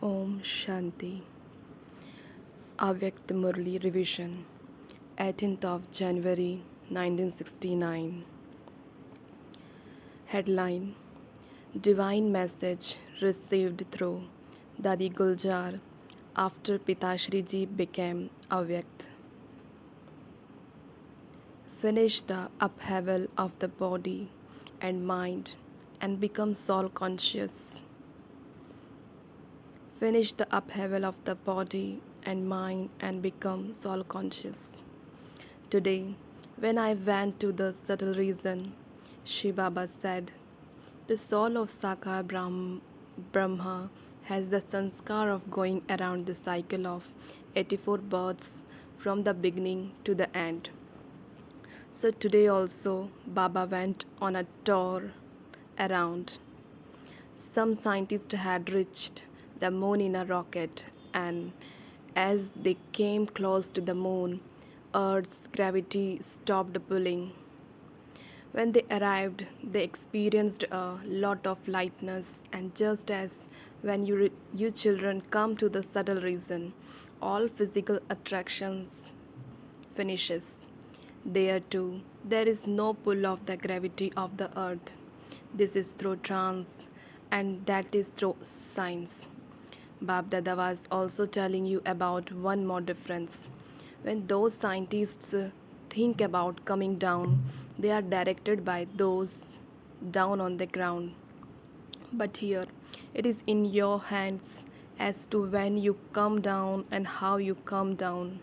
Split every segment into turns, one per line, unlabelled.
Om Shanti. Avyakt Revision, 18th of January 1969. Headline: Divine Message Received through Dadi Guljar after Pitashri Ji became Avyakt. Finish the upheaval of the body and mind and become soul conscious. Finish the upheaval of the body and mind and become soul conscious. Today, when I went to the subtle reason, Shiv Baba said, the soul of Sakar Brahma has the sanskar of going around the cycle of 84 births from the beginning to the end. So today also, Baba went on a tour around. Some scientists had reached the moon in a rocket, and as they came close to the moon, Earth's gravity stopped pulling. When they arrived, they experienced a lot of lightness, and just as when you children come to the subtle reason, all physical attractions finishes. There too, there is no pull of the gravity of the earth. This is through trance, and that is through science. Bab Dada was also telling you about one more difference. When those scientists think about coming down, they are directed by those down on the ground. But here, it is in your hands as to when you come down and how you come down.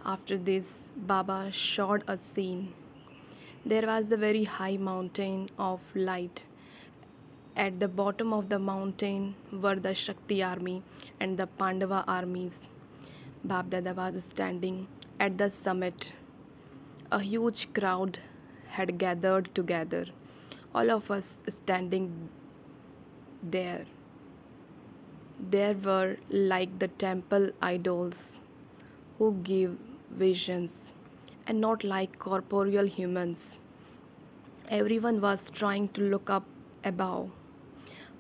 After this, Baba showed a scene. There was a very high mountain of light. At the bottom of the mountain were the Shakti army and the Pandava armies. Babdada was standing at the summit. A huge crowd had gathered together, all of us standing there. There were like the temple idols who give visions and not like corporeal humans. Everyone was trying to look up above,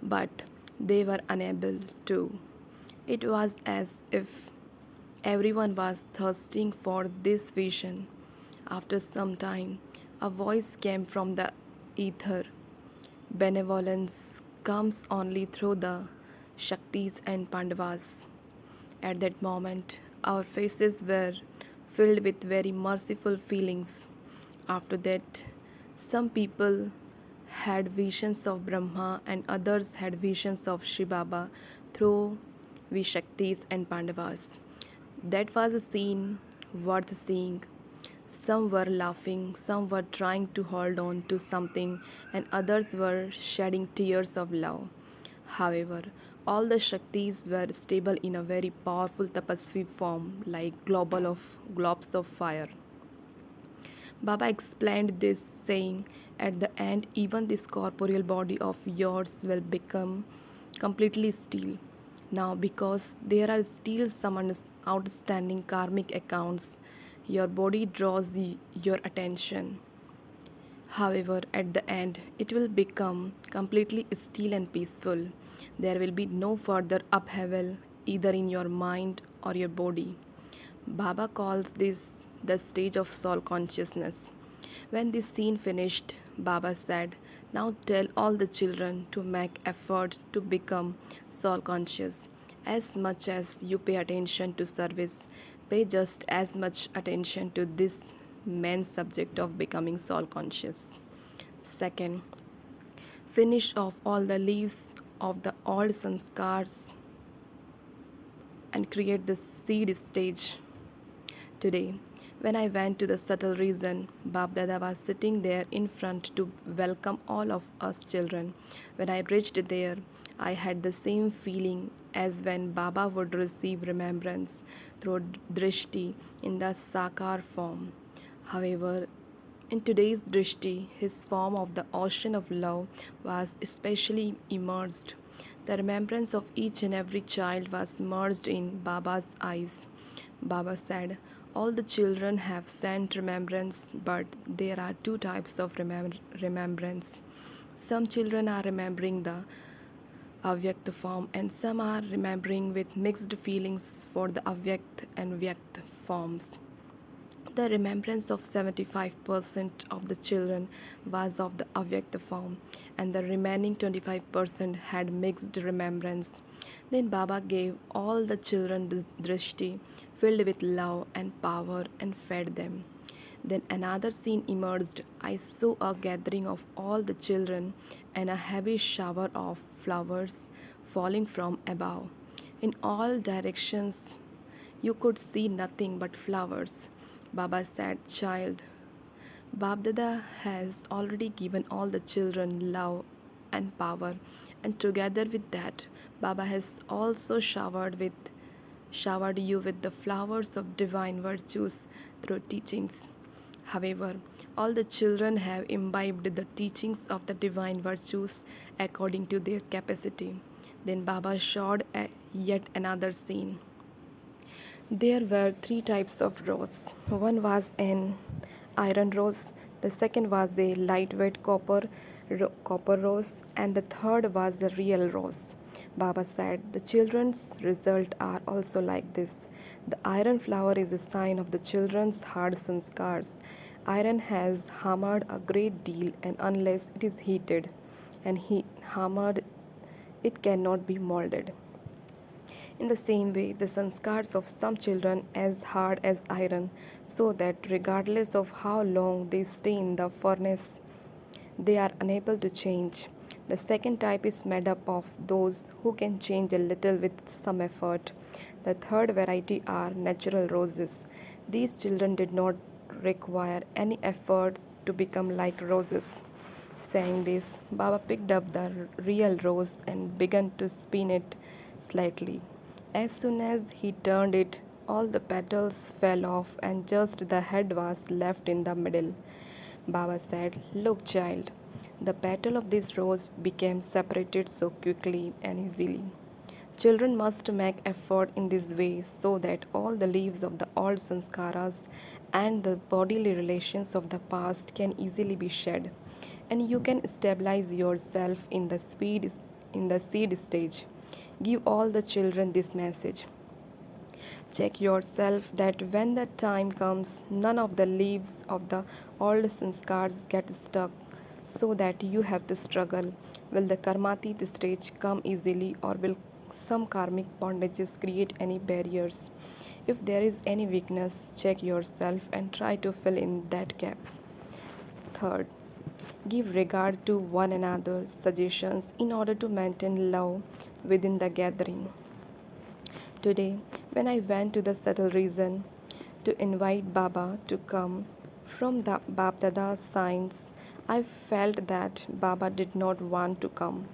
but they were unable to. It was as if everyone was thirsting for this vision. After some time, a voice came from the ether. Benevolence comes only through the Shaktis and Pandavas. At that moment, our faces were filled with very merciful feelings. After that, some people had visions of Brahma and others had visions of Shivaba through Vishaktis and Pandavas. That was a scene worth seeing. Some were laughing, some were trying to hold on to something, and others were shedding tears of love. However, all the Shaktis were stable in a very powerful tapasvi form like globes of fire. Baba explained this, saying, at the end, even this corporeal body of yours will become completely still. Now, because there are still some outstanding karmic accounts, your body draws your attention. However, at the end, it will become completely still and peaceful. There will be no further upheaval either in your mind or your body. Baba calls this the stage of soul consciousness. When this scene finished, Baba said, now tell all the children to make effort to become soul conscious. As much as you pay attention to service, pay just as much attention to this main subject of becoming soul conscious. Second, finish off all the leaves of the old sanskars and create the seed stage. Today, when I went to the subtle reason, Bab Dada was sitting there in front to welcome all of us children. When I reached there, I had the same feeling as when Baba would receive remembrance through drishti in the sakar form. However, in today's drishti, his form of the ocean of love was especially immersed. The remembrance of each and every child was merged in Baba's eyes. Baba said, all the children have sent remembrance, but there are two types of remembrance. Some children are remembering the Avyakt form, and some are remembering with mixed feelings for the Avyakt and Vyakt forms. The remembrance of 75% of the children was of the Avyakt form, and the remaining 25% had mixed remembrance. Then Baba gave all the children the drishti, filled with love and power, and fed them. Then another scene emerged. I saw a gathering of all the children and a heavy shower of flowers falling from above. In all directions, you could see nothing but flowers. Baba said, "Child, Babdada has already given all the children love and power, and together with that, Baba has also showered you with the flowers of divine virtues through teachings. However, all the children have imbibed the teachings of the divine virtues according to their capacity." Then Baba showed yet another scene. There were three types of rose. One was an iron rose, the second was a lightweight copper rose, and the third was the real rose. Baba said, "The children's results are also like this. The iron flower is a sign of the children's hard sanskars. Iron has hammered a great deal, and unless it is heated and hammered, it cannot be molded. In the same way, the sanskars of some children as hard as iron, so that regardless of how long they stay in the furnace, they are unable to change. The second type is made up of those who can change a little with some effort. The third variety are natural roses. These children did not require any effort to become like roses." Saying this, Baba picked up the real rose and began to spin it slightly. As soon as he turned it, all the petals fell off and just the head was left in the middle. Baba said, "Look, child, the petal of this rose became separated so quickly and easily. Children must make effort in this way so that all the leaves of the old sanskaras and the bodily relations of the past can easily be shed, and you can stabilize yourself in the seed stage. Give all the children this message. Check yourself that when the time comes, none of the leaves of the old sanskars get stuck so that you have to struggle. Will the karmatit stage come easily, or will some karmic bondages create any barriers? If there is any weakness, check yourself and try to fill in that gap." Third, give regard to one another's suggestions in order to maintain love within the gathering. Today, when I went to the subtle reason to invite Baba to come from the Babdada signs, I felt that Baba did not want to come.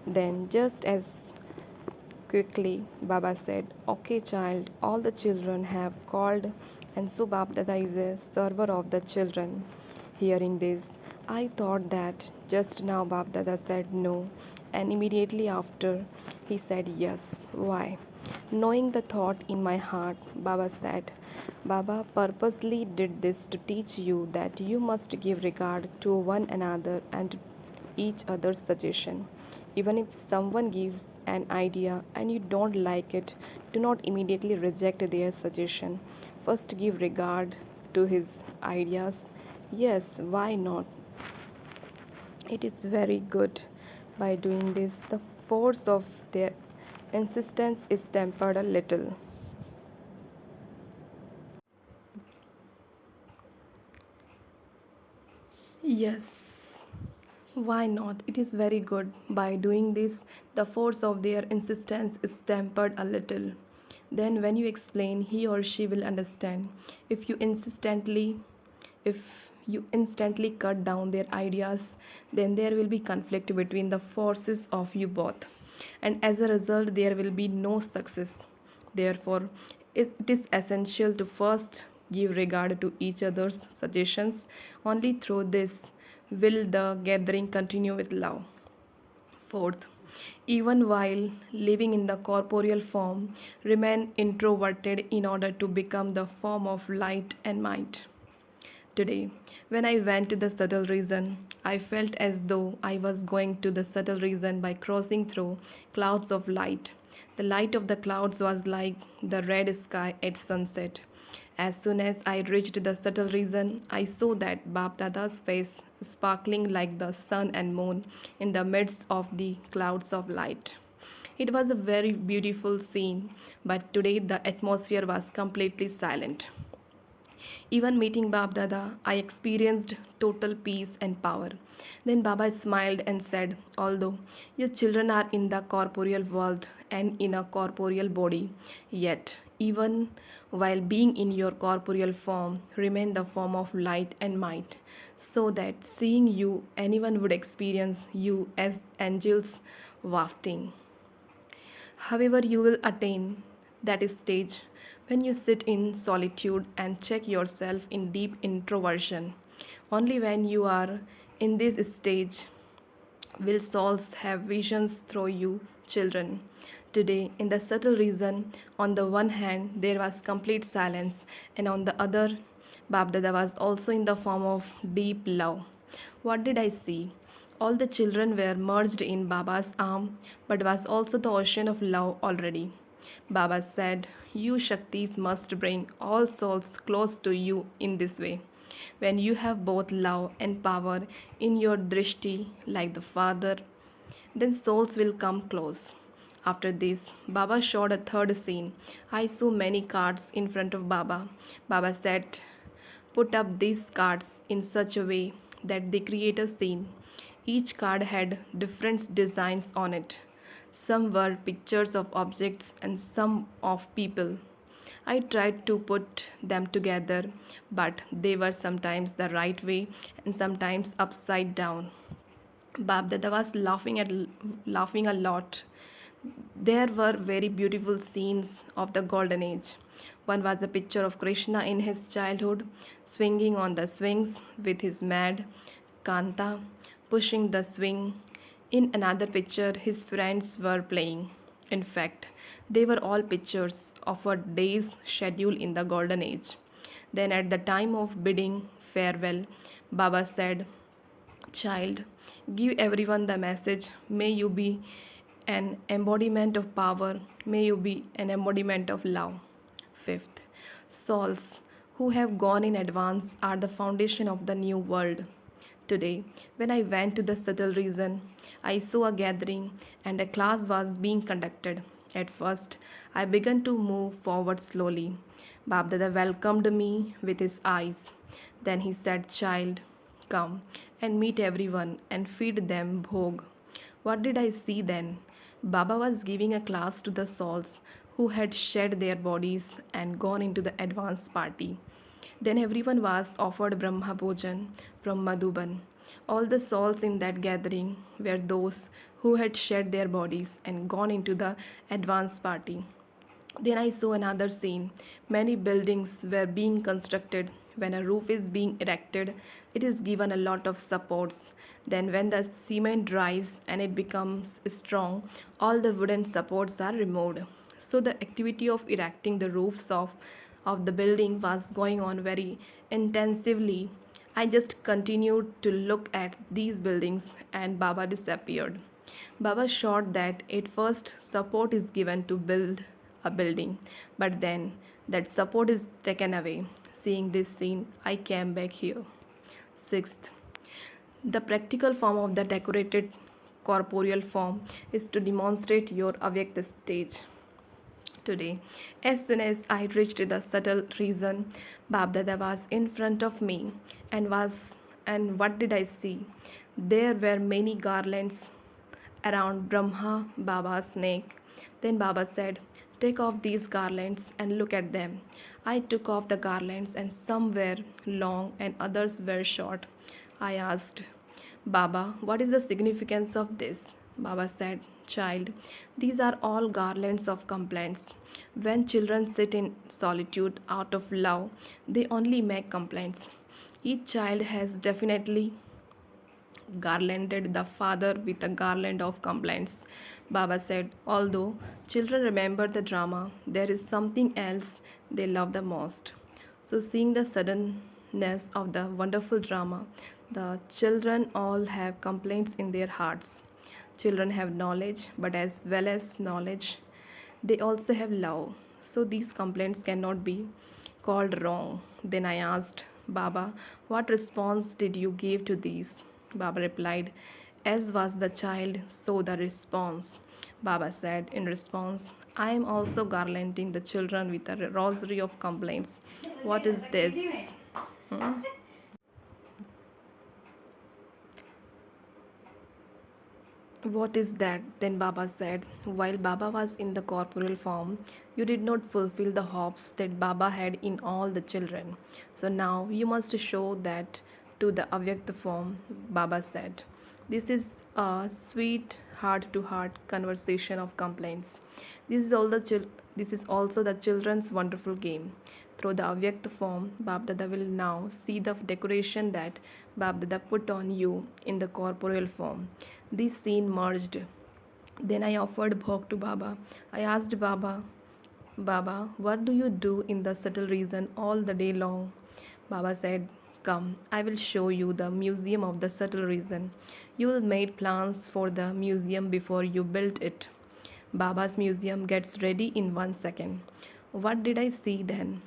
Then, just as quickly, Baba said, "Okay, child, all the children have called, and so Babdada is a server of the children." Hearing this, I thought that just now Babdada said no, and immediately after he said yes. Why? Knowing the thought in my heart, Baba said, "Baba purposely did this to teach you that you must give regard to one another and to each other's suggestion. Even if someone gives an idea and you don't like it, do not immediately reject their suggestion. First give regard to his ideas. Yes, why not? It is very good. By doing this, the force of their insistence is tempered a little." Yes, why not? It is very good. By doing this, the force of their insistence is tempered a little. Then, when you explain, he or she will understand. If you insistently, if you instantly cut down their ideas, then there will be conflict between the forces of you both, and as a result, there will be no success. Therefore, it is essential to first give regard to each other's suggestions. Only through this will the gathering continue with love. Fourth, even while living in the corporeal form, remain introverted in order to become the form of light and might. Today, when I went to the subtle region, I felt as though I was going to the subtle region by crossing through clouds of light. The light of the clouds was like the red sky at sunset. As soon as I reached the subtle region, I saw that Bab Dada's face sparkling like the sun and moon in the midst of the clouds of light. It was a very beautiful scene, but today the atmosphere was completely silent. Even meeting Bab Dada, I experienced total peace and power. Then Baba smiled and said, although your children are in the corporeal world and in a corporeal body, yet, even while being in your corporeal form, remain the form of light and might, so that seeing you, anyone would experience you as angels wafting. However, you will attain that stage when you sit in solitude and check yourself in deep introversion. Only when you are in this stage will souls have visions through you, children. Today, in the subtle reason, on the one hand, there was complete silence, and on the other, Babdada was also in the form of deep love. What did I see? All the children were merged in Baba's arm, but was also the ocean of love already. Baba said, you Shaktis must bring all souls close to you in this way. When you have both love and power in your drishti, like the Father, then souls will come close. After this, Baba showed a third scene. I saw many cards in front of Baba. Baba said, put up these cards in such a way that they create a scene. Each card had different designs on it. Some were pictures of objects and some of people. I tried to put them together, but they were sometimes the right way and sometimes upside down. Bab Dada was laughing a lot. There were very beautiful scenes of the golden age. One was a picture of Krishna in his childhood, swinging on the swings with his mad Kanta, pushing the swing. In another picture, his friends were playing. In fact, they were all pictures of a day's schedule in the golden age. Then, at the time of bidding farewell, Baba said, child, give everyone the message. May you be an embodiment of power. May you be an embodiment of love. Fifth, souls who have gone in advance are the foundation of the new world. Today, when I went to the subtle region, I saw a gathering and a class was being conducted. At first, I began to move forward slowly. Babdada welcomed me with his eyes. Then he said, child, come and meet everyone and feed them bhog. What did I see then? Baba was giving a class to the souls who had shed their bodies and gone into the advance party. Then everyone was offered Brahma Bhojan from Madhuban. All the souls in that gathering were those who had shed their bodies and gone into the advance party. Then I saw another scene. Many buildings were being constructed. When a roof is being erected, it is given a lot of supports. Then, when the cement dries and it becomes strong, all the wooden supports are removed. So, the activity of erecting the roofs of the building was going on very intensively. I just continued to look at these buildings and Baba disappeared. Baba showed that at first support is given to build a building, but then that support is taken away. Seeing this scene, I came back here. Sixth, the practical form of the decorated corporeal form is to demonstrate your avyakt stage. Today, as soon as I reached the subtle region, Babdada was in front of me and what did I see? There were many garlands around Brahma Baba's neck. Then Baba said, take off these garlands and look at them. I took off the garlands and some were long and others were short. I asked, Baba, what is the significance of this? Baba said, child, these are all garlands of complaints. When children sit in solitude out of love, they only make complaints. Each child has definitely garlanded the father with a garland of complaints. Baba said, although children remember the drama, there is something else they love the most. So, seeing the sudden ness of the wonderful drama. The children all have complaints in their hearts. Children have knowledge, but as well as knowledge, they also have love. So these complaints cannot be called wrong. Then I asked, Baba, what response did you give to these? Baba replied, as was the child, so the response. Baba said in response, I am also garlanding the children with a rosary of complaints. What is this? What is that? Then Baba said, while Baba was in the corporeal form, you did not fulfill the hopes that Baba had in all the children. So now you must show that to the Avyakt form, Baba said. This is a sweet heart to heart conversation of complaints. This is also the children's wonderful game. Through the Avyakt form, Babdada will now see the decoration that Babdada put on you in the corporeal form. This scene merged. Then I offered bhog to Baba. I asked Baba, Baba, what do you do in the subtle region all the day long? Baba said, come, I will show you the museum of the subtle region. You will make plans for the museum before you build it. Baba's museum gets ready in 1 second. What did I see then?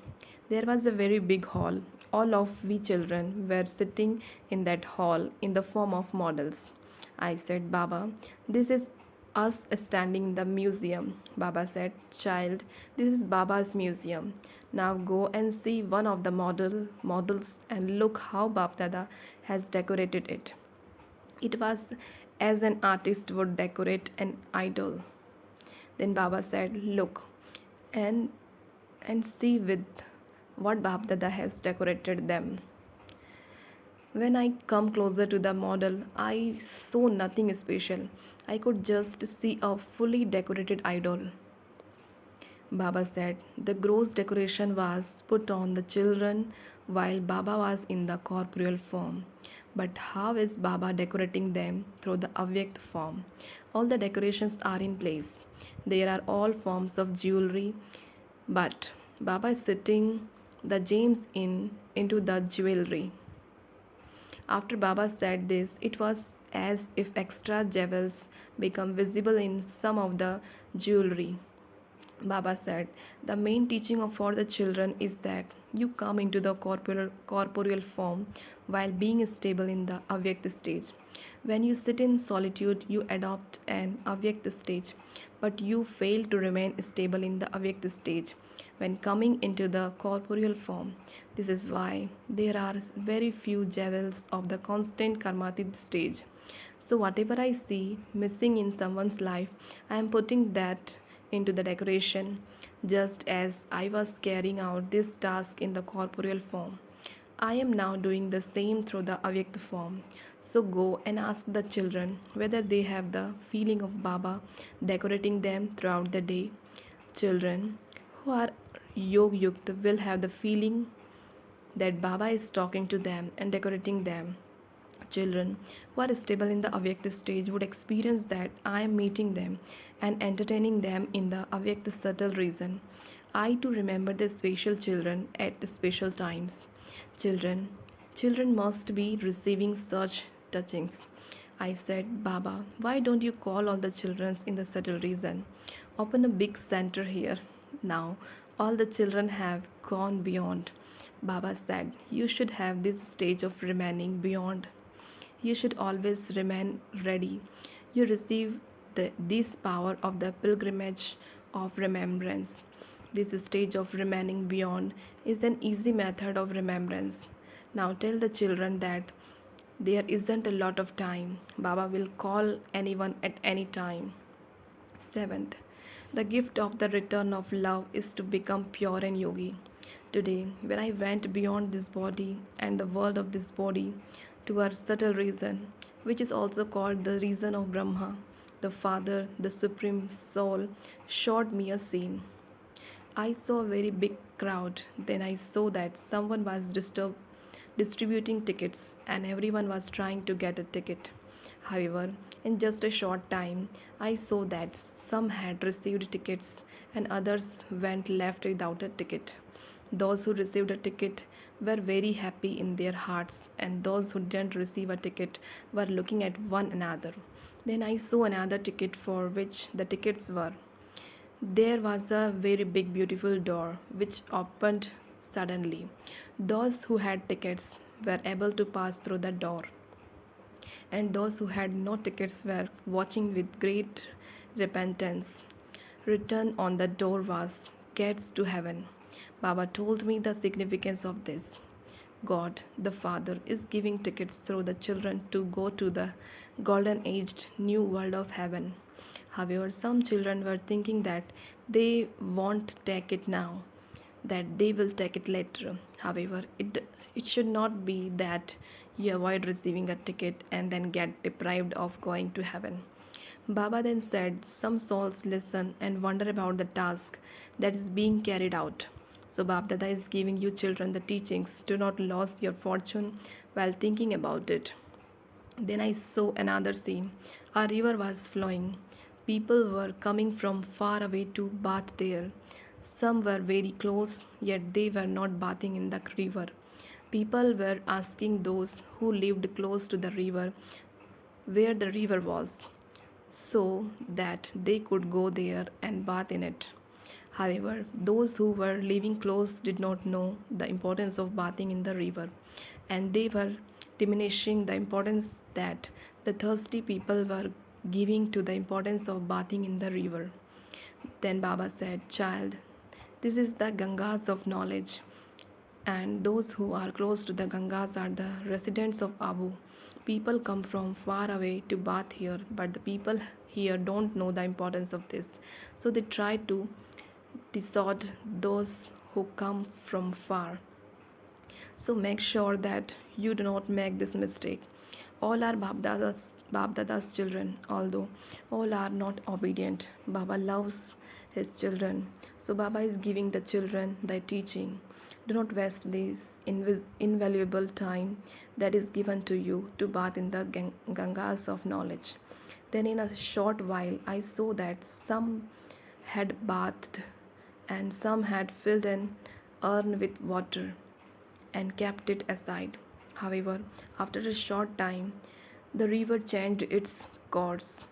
There was a very big hall. All of we children were sitting in that hall in the form of models. I said, Baba, this is us standing in the museum. Baba said, child, this is Baba's museum. Now go and see one of the models and look how Bapdada has decorated it. It was as an artist would decorate an idol. Then Baba said, look and see with what Bapdada has decorated them. When I come closer to the model, I saw nothing special. I could just see a fully decorated idol. Baba said the gross decoration was put on the children while Baba was in the corporeal form. But how is Baba decorating them through the Avyakt form? All the decorations are in place. There are all forms of jewelry, but Baba is sitting the gems into the jewelry. After Baba said this, it was as if extra jewels become visible in some of the jewelry. Baba said, the main teaching for the children is that you come into the corporeal form while being stable in the avyakt stage. When you sit in solitude, you adopt an avyakt stage, but you fail to remain stable in the avyakt stage when coming into the corporeal form. This is why there are very few jewels of the constant karmatit stage. So, whatever I see missing in someone's life, I am putting that into the decoration, just as I was carrying out this task in the corporeal form. I am now doing the same through the avyakt form. So go and ask the children whether they have the feeling of Baba decorating them throughout the day. Children who are yog yukta will have the feeling that Baba is talking to them and decorating them. Children who are stable in the avyakt stage would experience that I am meeting them and entertaining them in the avyakt subtle reason. I too remember the special children at special times. Children, children must be receiving such touchings. I said, Baba, why don't you call all the children in the subtle reason? Open a big center here. Now, all the children have gone beyond. Baba said, you should have this stage of remaining beyond. You should always remain ready. You receive this power of the pilgrimage of remembrance. This stage of remaining beyond is an easy method of remembrance. Now tell the children that there isn't a lot of time. Baba will call anyone at any time. Seventh, the gift of the return of love is to become pure and yogi. Today, when I went beyond this body and the world of this body to our subtle reason, which is also called the reason of Brahma, the Father, the Supreme Soul, showed me a scene. I saw a very big crowd. Then I saw that someone was distributing tickets and everyone was trying to get a ticket. However, in just a short time, I saw that some had received tickets and others went left without a ticket. Those who received a ticket were very happy in their hearts, and those who didn't receive a ticket were looking at one another. Then I saw another ticket for which the tickets were. There was a very big, beautiful door which opened suddenly. Those who had tickets were able to pass through the door, and those who had no tickets were watching with great repentance. Written on the door was "Gates to Heaven." Baba told me the significance of this. God, the Father, is giving tickets through the children to go to the golden aged new world of heaven. However, some children were thinking that they won't take it now, that they will take it later. However, it should not be that you avoid receiving a ticket and then get deprived of going to heaven. Baba then said, some souls listen and wonder about the task that is being carried out. So Babdada is giving you children the teachings. Do not lose your fortune while thinking about it. Then I saw another scene. A river was flowing. People were coming from far away to bath there. Some were very close, yet they were not bathing in the river. People were asking those who lived close to the river where the river was, so that they could go there and bath in it. However, those who were living close did not know the importance of bathing in the river, and they were diminishing the importance that the thirsty people were giving to the importance of bathing in the river. Then Baba said, child, this is the Gangas of knowledge, and those who are close to the Gangas are the residents of Abu. People come from far away to bath here, but the people here don't know the importance of this. So they try to distort those who come from far. So make sure that you do not make this mistake. All are Babdada's children, although all are not obedient. Baba loves his children. So Baba is giving the children the teaching. Do not waste this invaluable time that is given to you to bath in the Gangas of knowledge. Then in a short while I saw that some had bathed and some had filled an urn with water and kept it aside. However, after a short time, the river changed its course.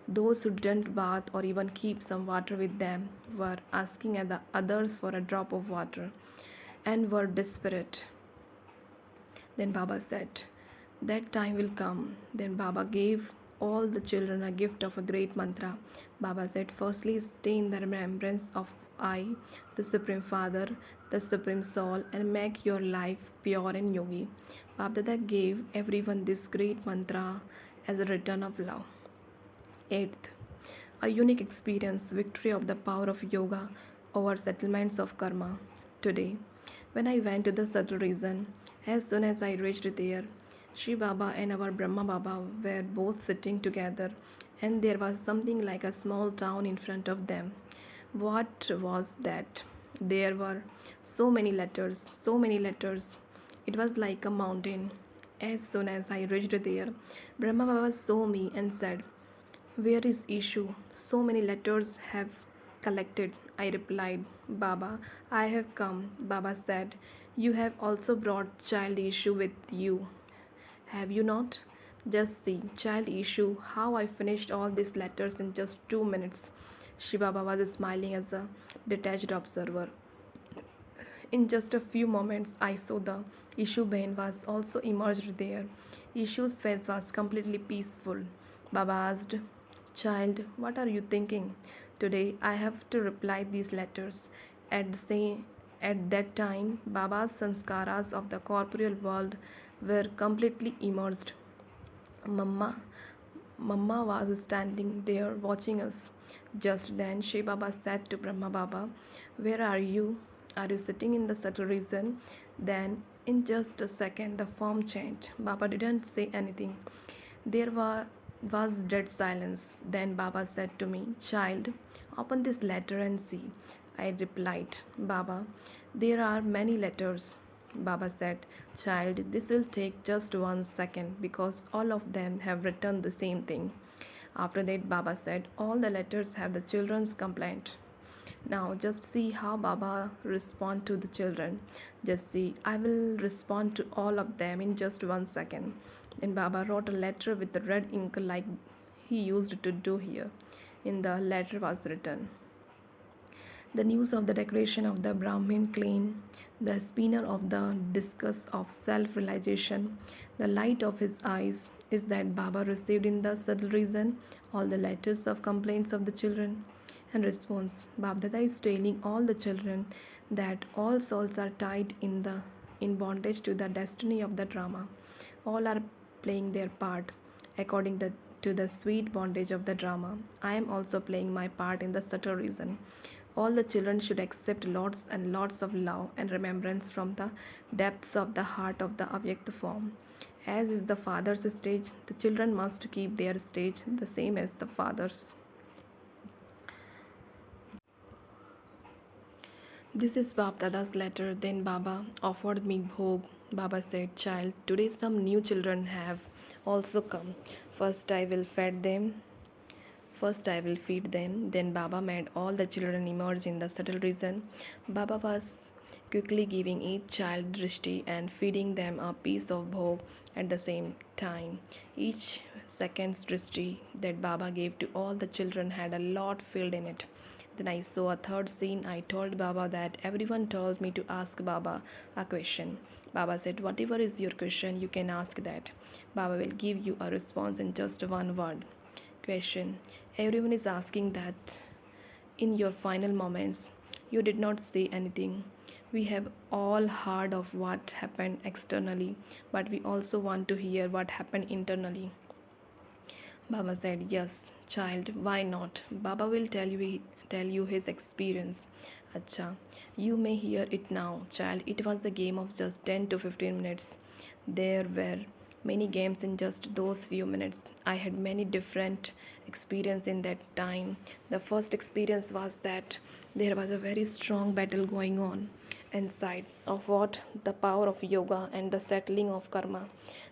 Those who didn't bath or even keep some water with them were asking the others for a drop of water and were desperate. Then Baba said, that time will come. Then Baba gave all the children a gift of a great mantra. Baba said, firstly, stay in the remembrance of I, the Supreme Father, the Supreme Soul, and make your life pure and yogi. Babdada gave everyone this great mantra as a return of love. Eighth, a unique experience, victory of the power of yoga over settlements of karma. Today, when I went to the subtle region, as soon as I reached there, Shri Baba and our Brahma Baba were both sitting together, and there was something like a small town in front of them. What was that? There were so many letters, so many letters. It was like a mountain. As soon as I reached there, Brahma Baba saw me and said, where is Ishu? So many letters have collected. I replied, Baba, I have come. Baba said, you have also brought child Ishu with you. Have you not? Just see, child Ishu, how I finished all these letters in just 2 minutes. Shibaba was smiling as a detached observer. In just a few moments, I saw the Ishu Bain was also emerged there. Ishu's face was completely peaceful. Baba asked, child, what are you thinking? Today I have to reply these letters. At that time, Baba's sanskaras of the corporeal world were completely immersed. Mamma, Mamma was standing there watching us. Just then, Shri Baba said to Brahma Baba, where are you? Are you sitting in the subtle region? Then, in just a second, the form changed. Baba didn't say anything. There was dead silence. Then Baba said to me, child, open this letter and see. I replied, Baba, there are many letters. Baba said, child, this will take just 1 second because all of them have written the same thing. After that, Baba said, all the letters have the children's complaint. Now just see how Baba respond to the children. Just see, I will respond to all of them in just 1 second. Then Baba wrote a letter with the red ink like he used to do here. In the letter was written, the news of the decoration of the Brahmin clean, the spinner of the discus of self realization, the light of his eyes, is that Baba received in the subtle reason all the letters of complaints of the children. And response, Babdada is telling all the children that all souls are tied in bondage to the destiny of the drama. All are playing their part according to the sweet bondage of the drama. I am also playing my part in the subtle reason. All the children should accept lots and lots of love and remembrance from the depths of the heart of the Avyakt form. As is the father's stage, the children must keep their stage the same as the father's. This is Bab Dada's letter. Then Baba offered me bhog. Baba said, child, today some new children have also come. First I will feed them. First I will feed them. Then Baba made all the children emerge in the subtle reason. Baba was quickly giving each child drishti and feeding them a piece of bhog at the same time. Each second's drishti that Baba gave to all the children had a lot filled in it. Then I saw a third scene. I told Baba that everyone told me to ask Baba a question. Baba said, whatever is your question, you can ask that. Baba will give you a response in just one word. Question. Everyone is asking that in your final moments you did not say anything. We have all heard of what happened externally, but we also want to hear what happened internally. Baba said, yes, child, why not? Baba will tell you his experience. Acha, you may hear it now, child. It was a game of just 10 to 15 minutes. There were many games in just those few minutes. I had many different experiences in that time. The first experience was that there was a very strong battle going on inside of what the power of yoga and the settling of karma.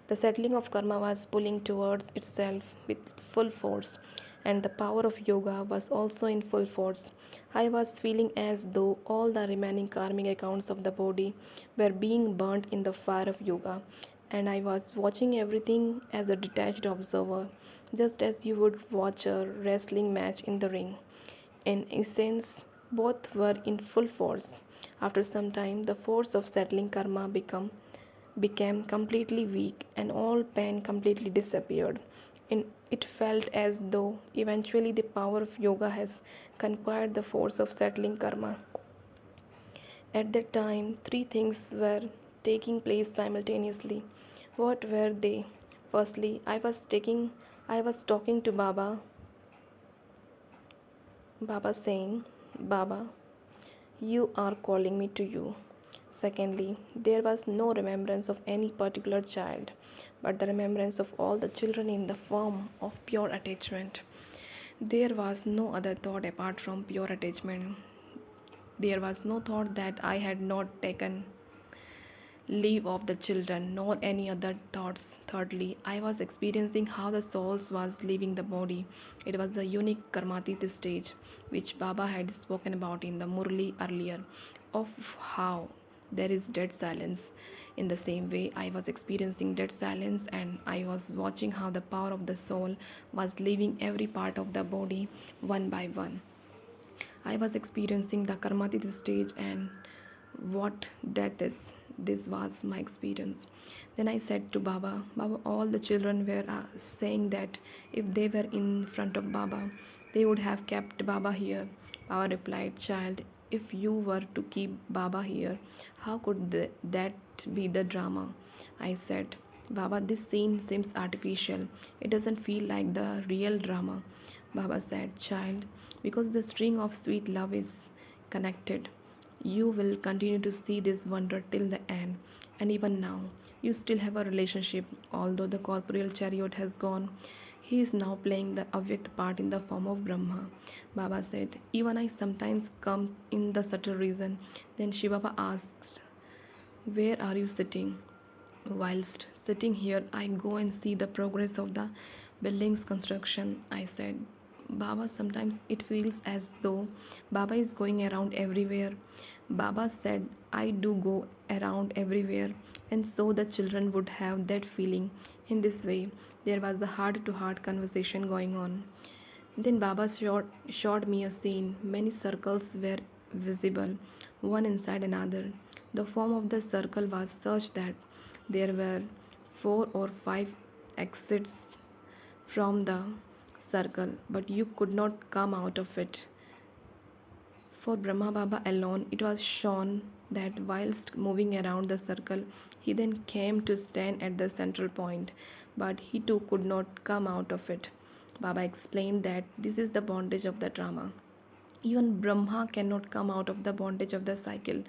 The settling of karma was pulling towards itself with full force, and the power of yoga was also in full force. I was feeling as though all the remaining karmic accounts of the body were being burnt in the fire of yoga, and I was watching everything as a detached observer, just as you would watch a wrestling match in the ring. In essence, both were in full force. After some time, the force of settling karma became completely weak and all pain completely disappeared. And it felt as though eventually the power of yoga has conquered the force of settling karma. At that time, three things were taking place simultaneously. What were they? Firstly, I was talking to Baba saying, Baba, you are calling me to you. Secondly, there was no remembrance of any particular child, but the remembrance of all the children in the form of pure attachment. There was no other thought apart from pure attachment. There was no thought that I had not taken leave of the children, nor any other thoughts. Thirdly, I was experiencing how the souls was leaving the body. It was the unique karmatit stage, which Baba had spoken about in the Murli earlier, of how there is dead silence. In the same way, I was experiencing dead silence and I was watching how the power of the soul was leaving every part of the body one by one. I was experiencing the karmatit stage and what death is. This was my experience. Then I said to Baba, Baba, all the children were saying that if they were in front of Baba, they would have kept Baba here. Baba replied, child, if you were to keep Baba here, how could that be the drama? I said, Baba, this scene seems artificial. It doesn't feel like the real drama. Baba said, child, because the string of sweet love is connected. You will continue to see this wonder till the end. And even now, you still have a relationship, although the corporeal chariot has gone. He is now playing the Avyakt part in the form of Brahma. Baba said, even I sometimes come in the subtle reason. Then Shiva Baba asked, where are you sitting? Whilst sitting here, I go and see the progress of the building's construction. I said, Baba, sometimes it feels as though Baba is going around everywhere. Baba said, I do go around everywhere, and so the children would have that feeling. In this way, there was a heart to heart conversation going on. Then Baba showed me a scene. Many circles were visible, one inside another. The form of the circle was such that there were 4 or 5 exits from the circle, but you could not come out of it. For Brahma Baba alone, it was shown that whilst moving around the circle, he then came to stand at the central point, but he too could not come out of it. Baba explained that this is the bondage of the drama. Even Brahma cannot come out of the bondage of the cycle.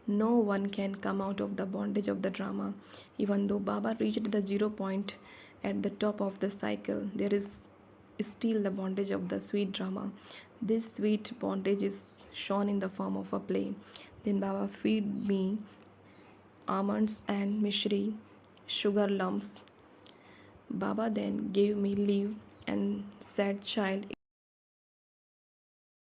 No one can come out of the bondage of the drama. Even though Baba reached the 0 point at the top of the cycle, there is still the bondage of the sweet drama. This sweet bondage is shown in the form of a play. Then Baba feed me almonds and mishri, sugar lumps. Baba then gave me leave and said, Child,